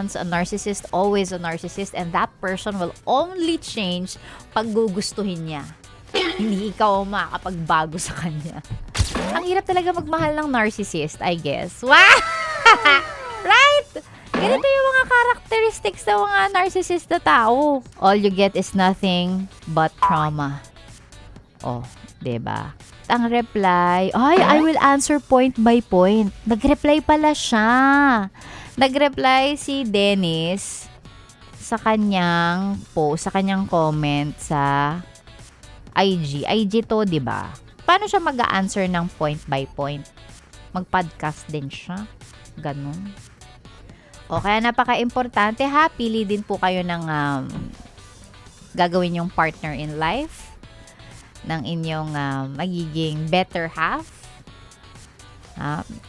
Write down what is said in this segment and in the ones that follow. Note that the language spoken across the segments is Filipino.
once a narcissist, always a narcissist, and that person will only change pag gugustuhin niya. Hindi ikaw ang makakapagbago sa kanya. Ang hirap talaga magmahal ng narcissist, I guess. Wow! Right? Ganito yung mga characteristics ng mga narcissist na tao. All you get is nothing but trauma. Oh, 'di ba? Ang reply, ay, I will answer point by point. Nag-reply pala siya. Nag-reply si Dennis sa kanyang post, sa kanyang comment sa IG. IG to, di ba? Paano siya mag-answer ng point by point? Mag-podcast din siya. Ganun. O, kaya napaka-importante ha. Pili din po kayo ng gagawin yung partner in life, ng inyong magiging better half.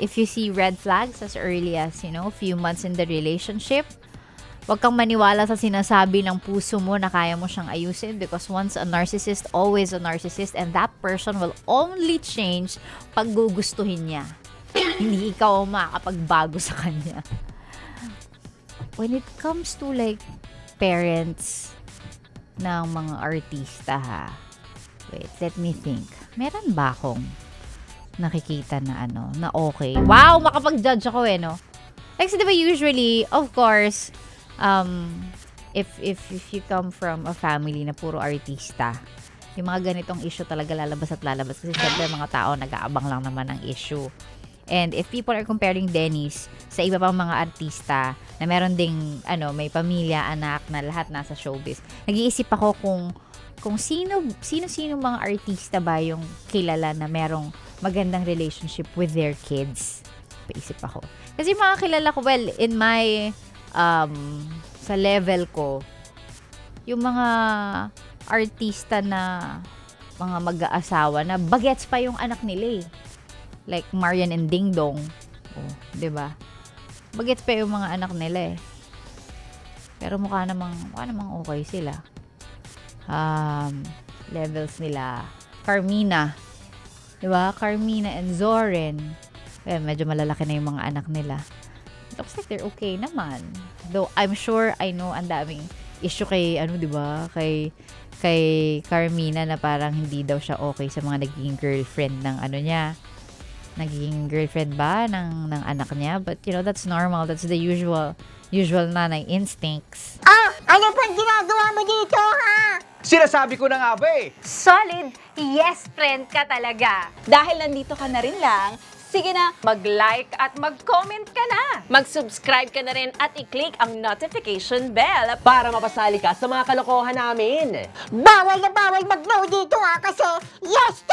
If you see red flags as early as, few months in the relationship, huwag kang maniwala sa sinasabi ng puso mo na kaya mo siyang ayusin, because once a narcissist, always a narcissist, and that person will only change pag gugustuhin niya. Hindi ikaw ang makakapagbago sa kanya. When it comes to like parents ng mga artista wait, let me think. Meron ba akong nakikita na na okay? Wow, makapag-judge ako no? Like, so, diba usually, of course, if you come from a family na puro artista, yung mga ganitong issue talaga lalabas at lalabas. Kasi syempre, mga tao nag-aabang lang naman ng issue. And if people are comparing Dennis sa iba pang mga artista na meron ding, may pamilya, anak, na lahat nasa showbiz, nag-iisip ako kung sino mga artista ba yung kilala na merong magandang relationship with their kids. Paisip ako. Kasi mga kilala ko, well, in my, sa level ko, yung mga artista na mga mag-aasawa na bagets pa yung anak nila Like Marian and Ding Dong. Oh, 'di ba? Bagets pa yung mga anak nila Pero mukha namang okay sila. Levels nila. Carmina. 'Di ba? Carmina and Zoren. Medyo malalaki na yung mga anak nila. Looks like they're okay naman. Though I'm sure, I know ang daming issue kay 'di ba? Kay Carmina na parang hindi daw siya okay sa mga naging girlfriend ng niya. Naging girlfriend ba ng anak niya? But that's normal. That's the usual nanay instincts. Ano pang ginagawa mo dito, ha? Sinasabi ko na nga ba Solid yes friend ka talaga. Dahil nandito ka na rin lang, sige na, mag-like at mag-comment ka na. Mag-subscribe ka na rin at i-click ang notification bell. Para mapasali ka sa mga kalokohan namin. Bawal na bawal mag-no dito, ha? Kasi yes